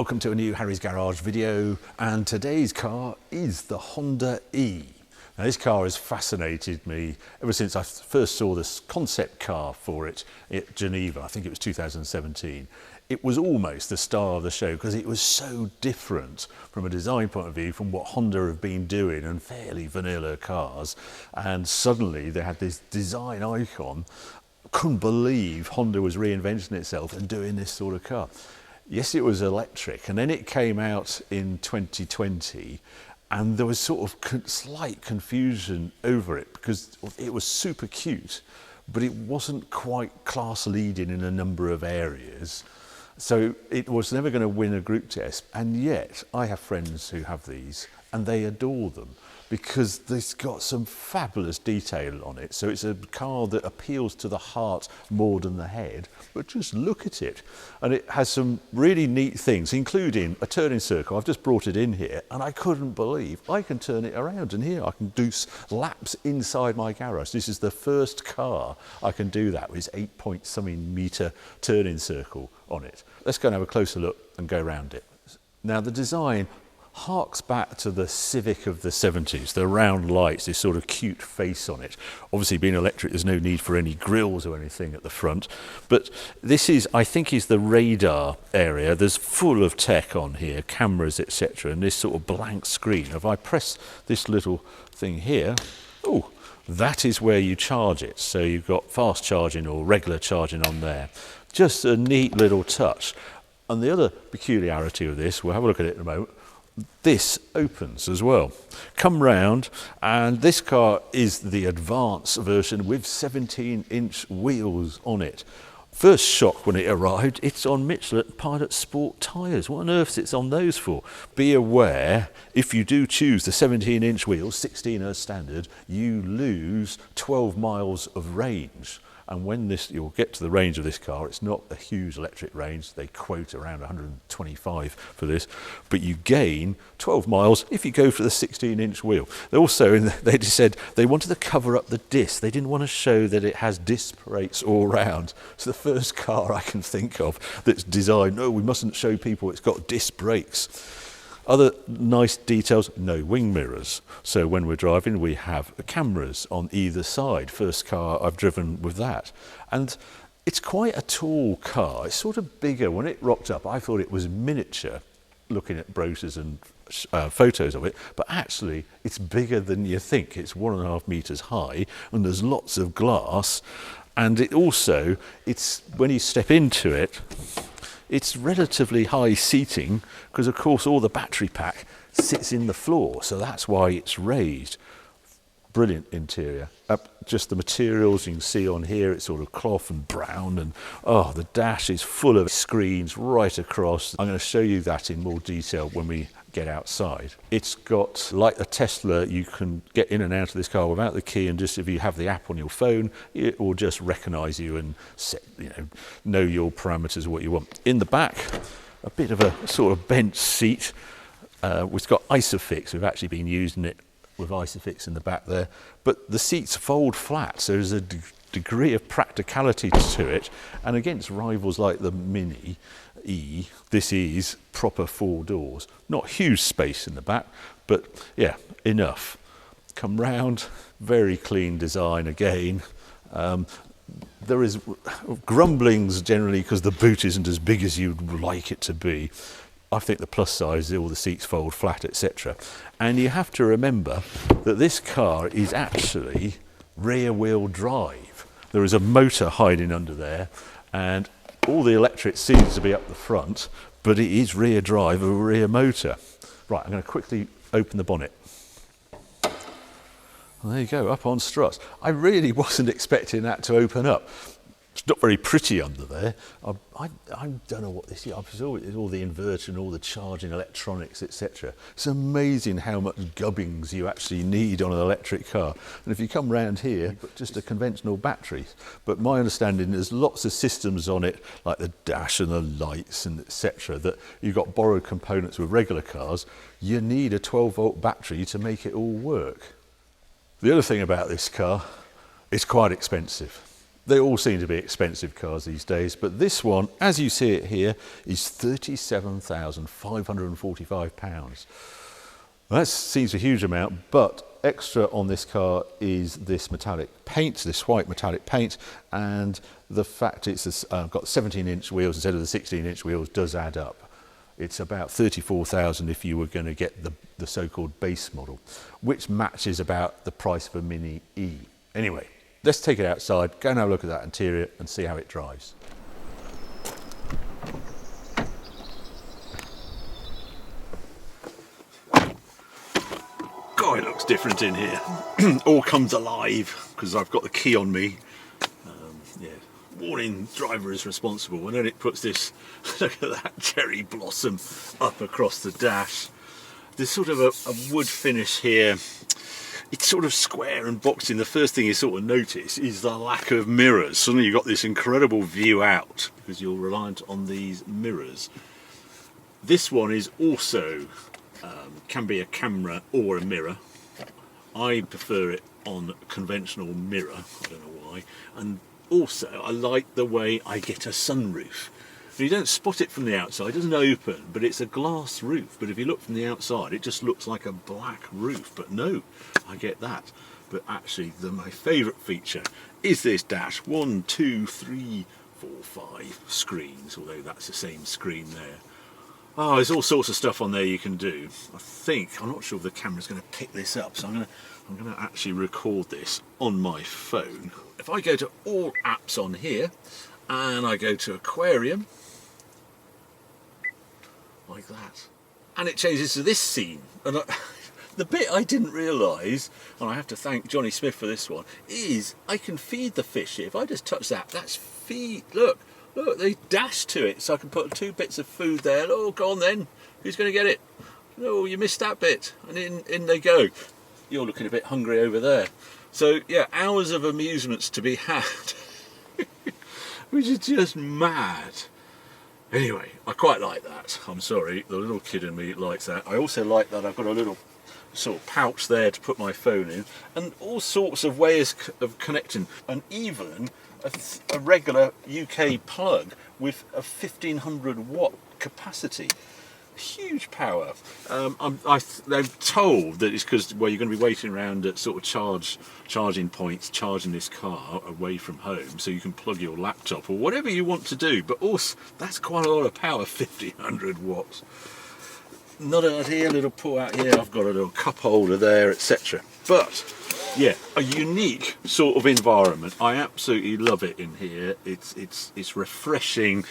welcome to a new Harry's Garage video, and today's car is the Honda E. Now this car has fascinated me ever since I first saw this concept car for it at Geneva. I think it was 2017. It was almost the star of the show because it was so different from a design point of view from what Honda have been doing and fairly vanilla cars, and suddenly they had this design icon. Couldn't believe Honda was reinventing itself and doing this sort of car. Yes, it was electric, and then it came out in 2020, and there was sort of slight confusion over it because it was super cute, but it wasn't quite class leading in a number of areas. So it was never going to win a group test, and yet I have friends who have these and they adore them because it's got some fabulous detail on it. So it's a car that appeals to the heart more than the head, but just look at it. And it has some really neat things, including a turning circle. I've just brought it in here and I couldn't believe I can turn it around, and here I can do laps inside my garage. This is the first car I can do that with its 8-point-something metre turning circle on it. Let's go and have a closer look and go around it. Now the design harks back to the Civic of the 70s, the round lights, this sort of cute face on it. Obviously being electric, there's no need for any grills or anything at the front, but this is, I think, is the radar area. There's full of tech on here, cameras, etc., and this sort of blank screen. If I press this little thing here, oh, that is where you charge it. So you've got fast charging or regular charging on there. Just a neat little touch. And the other peculiarity of this, we'll have a look at it in a moment, this opens as well. Come round, and this car is the advanced version with 17-inch wheels on it. First shock when it arrived, it's on Michelin Pilot Sport tyres. What on earth is it on those for? Be aware, if you do choose the 17-inch wheels, 16 as standard, you lose 12 miles of range. And when you'll get to the range of this car, it's not a huge electric range. They quote around 125 for this, but you gain 12 miles if you go for the 16-inch wheel. They just said they wanted to cover up the disc. They didn't want to show that it has disc brakes all round. It's the first car I can think of that's designed, no, we mustn't show people it's got disc brakes. Other nice details, no wing mirrors. So when we're driving, we have cameras on either side. First car I've driven with that. And it's quite a tall car. It's sort of bigger. When it rocked up, I thought it was miniature, looking at brochures and photos of it, but actually it's bigger than you think. It's 1.5 meters high, and there's lots of glass. And it also, when you step into it, it's relatively high seating because, of course, all the battery pack sits in the floor, so that's why it's raised. Brilliant interior. Just the materials you can see on here, it's sort of cloth and brown, and oh, the dash is full of screens right across. I'm going to show you that in more detail when we get outside. It's got, like a Tesla, you can get in and out of this car without the key, and just if you have the app on your phone, it will just recognize you and set, know your parameters of what you want. In the back, a bit of a sort of bench seat. It's got Isofix. We've actually been using it with Isofix in the back there, but the seats fold flat, so there's a degree of practicality to it, and against rivals like the Mini E, this is proper 4 doors. Not huge space in the back, but yeah, enough. Come round, very clean design again. There is grumblings generally because the boot isn't as big as you'd like it to be. I think the plus size, all the seats fold flat, etc. And you have to remember that this car is actually rear-wheel drive. There is a motor hiding under there, and all the electric seems to be up the front, but it is rear drive of a rear motor. Right, I'm going to quickly open the bonnet. Well, there you go, up on struts. I really wasn't expecting that to open up. It's not very pretty under there. I don't know what this is. I saw it, all the inverter and all the charging electronics, etc. It's amazing how much gubbins you actually need on an electric car. And if you come round here, you've got just a conventional battery. But my understanding, there's lots of systems on it, like the dash and the lights and etc., that you've got borrowed components with regular cars. You need a 12-volt battery to make it all work. The other thing about this car, it's quite expensive. They all seem to be expensive cars these days, but this one, as you see it here, is £37,545. That seems a huge amount, but extra on this car is this metallic paint, this white metallic paint, and the fact it's got 17-inch wheels instead of the 16-inch wheels does add up. It's about 34,000 if you were going to get the so-called base model, which matches about the price of a Mini E. Anyway, let's take it outside, go and have a look at that interior and see how it drives. God, it looks different in here. All comes alive because I've got the key on me. Yeah, warning, driver is responsible. And then it puts this, look at that cherry blossom up across the dash. There's sort of a wood finish here. It's sort of square and boxed in. The first thing you sort of notice is the lack of mirrors. Suddenly you've got this incredible view out because you're reliant on these mirrors. This one is also can be a camera or a mirror. I prefer it on conventional mirror, I don't know why. And also I like the way I get a sunroof. You don't spot it from the outside, it doesn't open, but it's a glass roof. But if you look from the outside, it just looks like a black roof. But no, I get that. But actually, my favourite feature is this dash. 1, 2, 3, 4, 5 screens, although that's the same screen there. Oh, there's all sorts of stuff on there you can do. I'm not sure if the camera's going to pick this up, so I'm going to actually record this on my phone. If I go to all apps on here, and I go to aquarium, like that, and it changes to this scene. And the bit I didn't realise, and I have to thank Johnny Smith for this one, is I can feed the fish here. If I just touch that, that's feed. Look, they dash to it, so I can put 2 bits of food there. Oh, go on then. Who's going to get it? No, you missed that bit. And in they go. You're looking a bit hungry over there. So, yeah, hours of amusements to be had. Which is just mad. Anyway, I quite like that. I'm sorry, the little kid in me likes that. I also like that I've got a little sort of pouch there to put my phone in, and all sorts of ways of connecting, and even a regular UK plug with a 1500 watt capacity. Huge power. I'm told that it's because you're going to be waiting around at sort of charging points, charging this car away from home, so you can plug your laptop or whatever you want to do. But also, that's quite a lot of power, 1500 watts. Not an idea, a little pull out here. I've got a little cup holder there, etc. But yeah, a unique sort of environment. I absolutely love it in here. It's refreshing.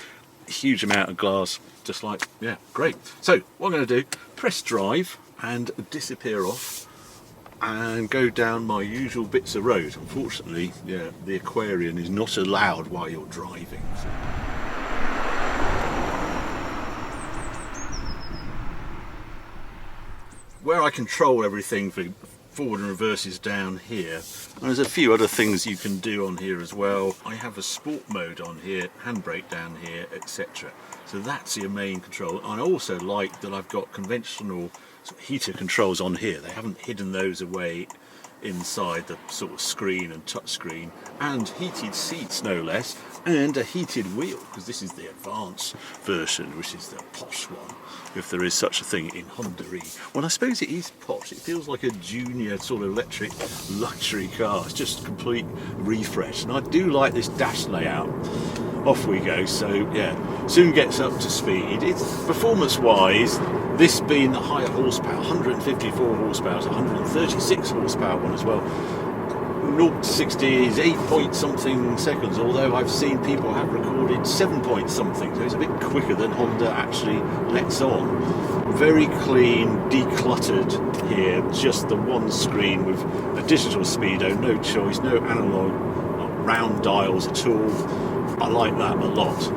Huge amount of glass, just like, yeah, great. So what I'm going to do, press drive and disappear off and go down my usual bits of road. Unfortunately, yeah, the aquarium is not allowed while you're driving. Where I control everything for forward and reverse is down here, and there's a few other things you can do on here as well. I have a sport mode on here, handbrake down here, etc. So that's your main control. And I also like that I've got conventional sort of heater controls on here. They haven't hidden those away inside the sort of screen and touch screen, and heated seats no less, and a heated wheel, because this is the advanced version, which is the posh one, if there is such a thing in Honda E. Well, I suppose it is posh. It feels like a junior sort of electric luxury car. It's just a complete refresh, and I do like this dash layout. Off we go. So yeah, soon gets up to speed. It's performance-wise, this being the higher horsepower, 154 horsepower, 136 horsepower one as well. 0 to 60 is 8 point something seconds, although I've seen people have recorded 7 point something, so it's a bit quicker than Honda actually lets on. Very clean, decluttered here, just the one screen with a digital speedo, no choice, no analog, not round dials at all. I like that a lot.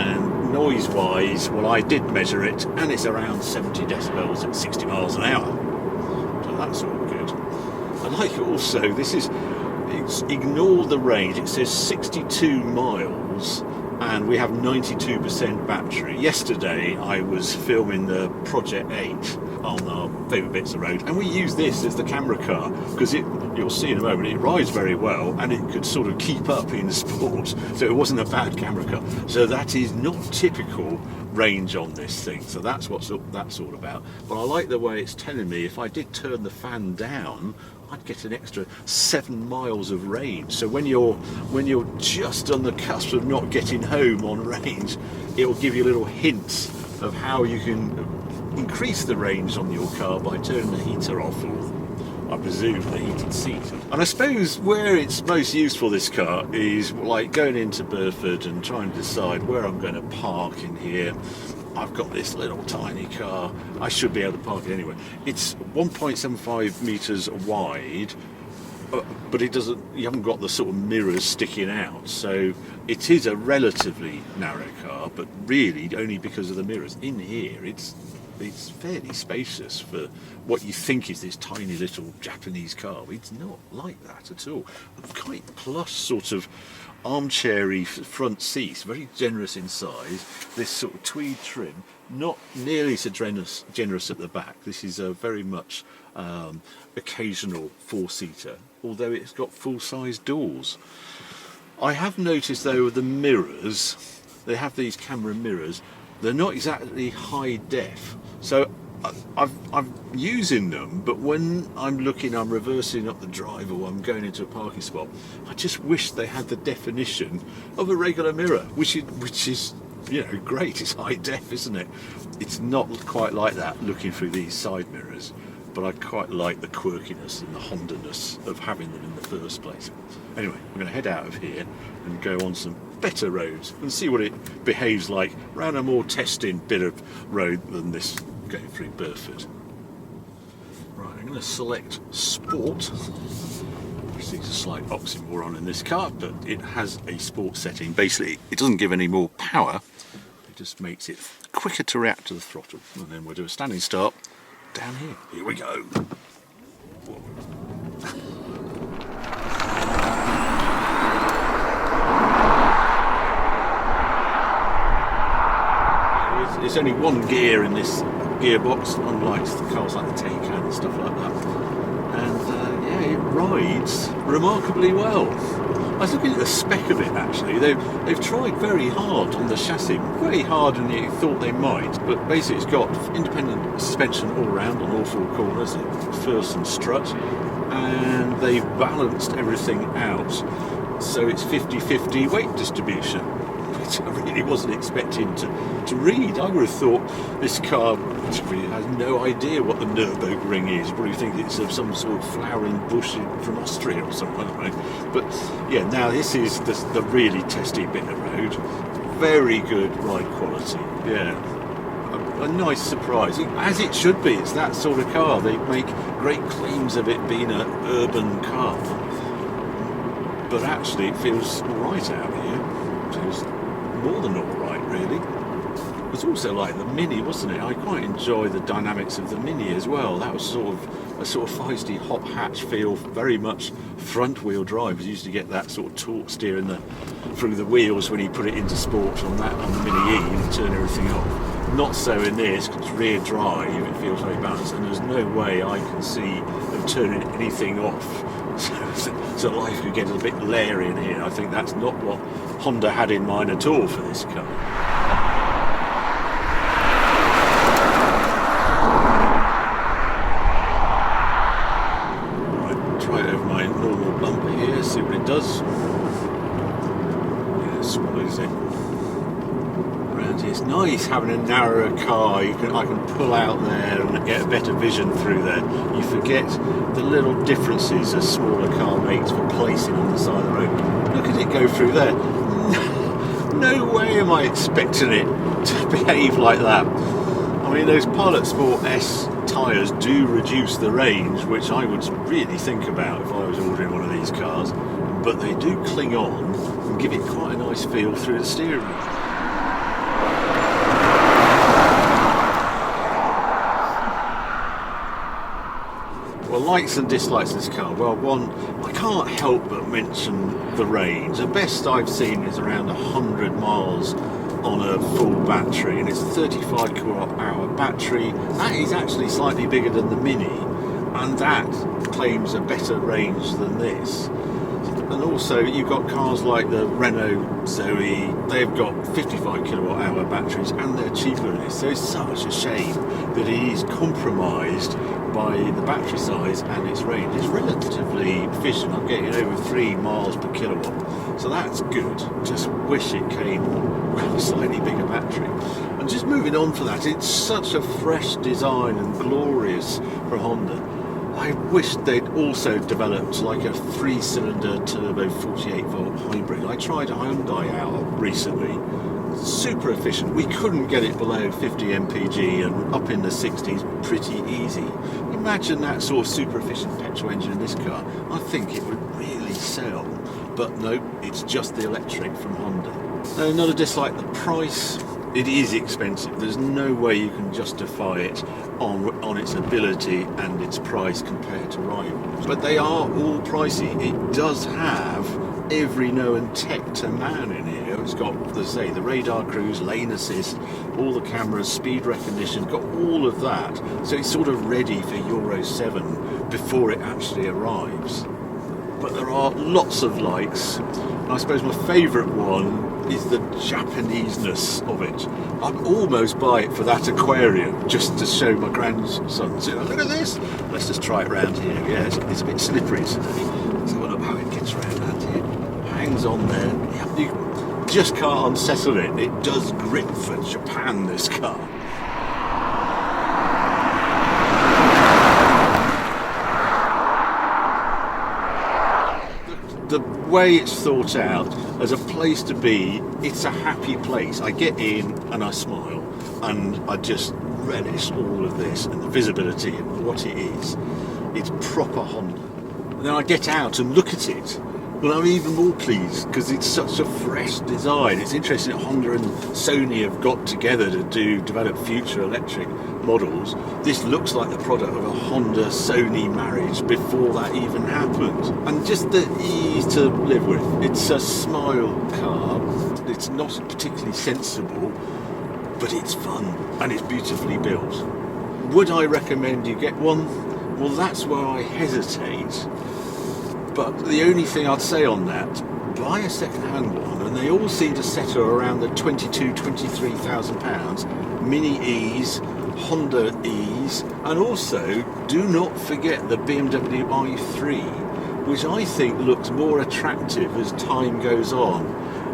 And noise wise, well, I did measure it, and it's around 70 decibels at 60 miles an hour, so that's all good. I like it also, ignore the range, it says 62 miles and we have 92% battery. Yesterday I was filming the Project 8 on our favourite bits of road, and we use this as the camera car because you'll see in a moment, it rides very well and it could sort of keep up in sport, so it wasn't a bad camera car. So that is not typical range on this thing, so that's what that's all about. But I like the way it's telling me if I did turn the fan down, I'd get an extra 7 miles of range. So when you're just on the cusp of not getting home on range, it will give you little hints of how you can increase the range on your car by turning the heater off, or I presume the heated seat. And I suppose where it's most useful, this car, is like going into Burford and trying to decide where I'm going to park in here. I've got this little tiny car, I should be able to park it anywhere. It's 1.75 metres wide, but you haven't got the sort of mirrors sticking out, so it is a relatively narrow car, but really only because of the mirrors. In here it's fairly spacious for what you think is this tiny little Japanese car. It's not like that at all. Quite plush sort of armchairy front seats, very generous in size. This sort of tweed trim, not nearly so generous at the back. This is a very much occasional four-seater, although it's got full-size doors. I have noticed though the mirrors, they have these camera mirrors, they're not exactly high def. So I'm using them, but when I'm reversing up the drive or I'm going into a parking spot, I just wish they had the definition of a regular mirror, which is great. It's high def, isn't it? It's not quite like that looking through these side mirrors, but I quite like the quirkiness and the Honda-ness of having them in the first place. Anyway, I'm going to head out of here and go on some better roads and see what it behaves like around a more testing bit of road than this going through Burford. Right, I'm going to select Sport, which is a slight oxymoron in this car, but it has a sport setting. Basically, it doesn't give any more power, it just makes it quicker to react to the throttle. And then we'll do a standing start down here. Here we go. There's only one gear in this gearbox, unlike the cars like the Taycan and stuff like that. And it rides remarkably well. I was looking at the spec of it actually. They've tried very hard on the chassis, way harder than you thought they might. But basically, it's got independent suspension all round on all four corners, a Furston strut, and they've balanced everything out. So it's 50-50 weight distribution, which I really wasn't expecting to read. I would have thought this car really has no idea what the Nürburgring is. Probably think it's of some sort of flowering bush from Austria or something. I don't know. But yeah, now this is the really testy bit of road. Very good ride quality. Yeah, a nice surprise, as it should be. It's that sort of car. They make great claims of it being an urban car, but actually it feels all right out here. It feels more than all right, really. It was also like the Mini, wasn't it? I quite enjoy the dynamics of the Mini as well. That was sort of a feisty hot hatch feel, very much front wheel drive. You used to get that sort of torque steering through the wheels when you put it into sport on the Mini E and turn everything off. Not so in this, because it's rear drive, it feels very balanced, and there's no way I can see them turning anything off. So life could get a bit leery in here. I think that's not what Honda had in mind at all for this car. Right, try it over my normal bumper here, see what it does. Yeah, swallows it. Around here, it's nice having a narrower car. I can pull out there and get a better vision through there. You forget the little differences a smaller car makes for placing on the side of the road. Look at it go through there. No way am I expecting it to behave like that. I mean, those Pilot Sport S tyres do reduce the range, which I would really think about if I was ordering one of these cars, but they do cling on and give it quite a nice feel through the steering wheel. Well, likes and dislikes of this car. Well, one, I can't help but mention the range. The best I've seen is around 100 miles on a full battery, and it's a 35 kilowatt-hour battery. That is actually slightly bigger than the Mini, and that claims a better range than this. And also you've got cars like the Renault Zoe, they've got 55 kilowatt hour batteries and they're cheaper than this. So it's such a shame that it is compromised by the battery size and its range. It's relatively efficient. I'm getting over 3 miles per kilowatt, so that's good. Just wish it came with a slightly bigger battery. And just moving on for that, it's such a fresh design and glorious for Honda. I wish they'd also developed like a 3-cylinder turbo 48-volt hybrid. I tried a Hyundai out recently. Super efficient. We couldn't get it below 50 mpg and up in the 60s pretty easy. Imagine that sort of super efficient petrol engine in this car. I think it would really sell. But no, it's just the electric from Honda. Another dislike, the price. It is expensive. There's no way you can justify it on its ability and its price compared to rivals. But they are all pricey. It does have every known tech to man in here. It's got, as I say, the radar cruise, lane assist, all the cameras, speed recognition, got all of that. So it's sort of ready for Euro 7 before it actually arrives. But there are lots of likes. And I suppose my favourite one is the Japaneseness of it. I'd almost buy it for that aquarium just to show my grandson. So look at this. Let's just try it around here. Yeah, it's a bit slippery today. Let's have a look how it gets around here. Hangs on there. Yeah, you just can't unsettle it. It does grip for Japan, this car. The way it's thought out as a place to be, it's a happy place. I get in and I smile and I just relish all of this and the visibility and what it is. It's proper Honda. And then I get out and look at it and I'm even more pleased because it's such a fresh design. It's interesting that Honda and Sony have got together to develop future electric models. This looks like the product of a Honda-Sony marriage before that even happened. And just the ease to live with. It's a smile car. It's not particularly sensible, but it's fun and it's beautifully built. Would I recommend you get one? Well, that's where I hesitate. But the only thing I'd say on that, buy a second-hand one, and they all seem to settle around the £22,000-23,000. Mini E's, Honda E's, and also do not forget the BMW i3, which I think looks more attractive as time goes on.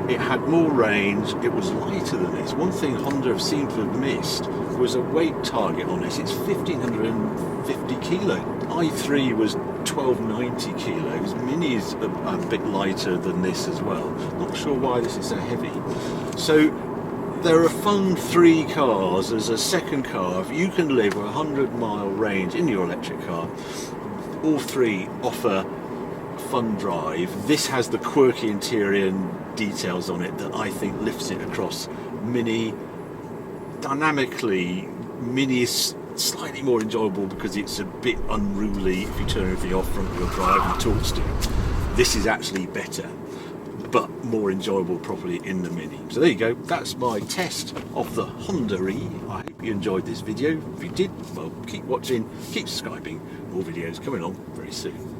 It had more range, it was lighter than this. One thing Honda have seemed to have missed was a weight target on this. It's 1,550 kilo. i3 was 1,290 kilos. Mini is a bit lighter than this as well. Not sure why this is so heavy. So there are fun 3 cars as a second car. If you can live a 100-mile range in your electric car, all 3 offer fun drive. This has the quirky interior and details on it that I think lifts it across Mini. Dynamically, Mini is slightly more enjoyable because it's a bit unruly if you turn everything off, front wheel drive and torque steer. This is actually better, but more enjoyable probably in the Mini. So there you go, that's my test of the Honda E. I hope you enjoyed this video. If you did, well, keep watching, keep subscribing, more videos coming on very soon.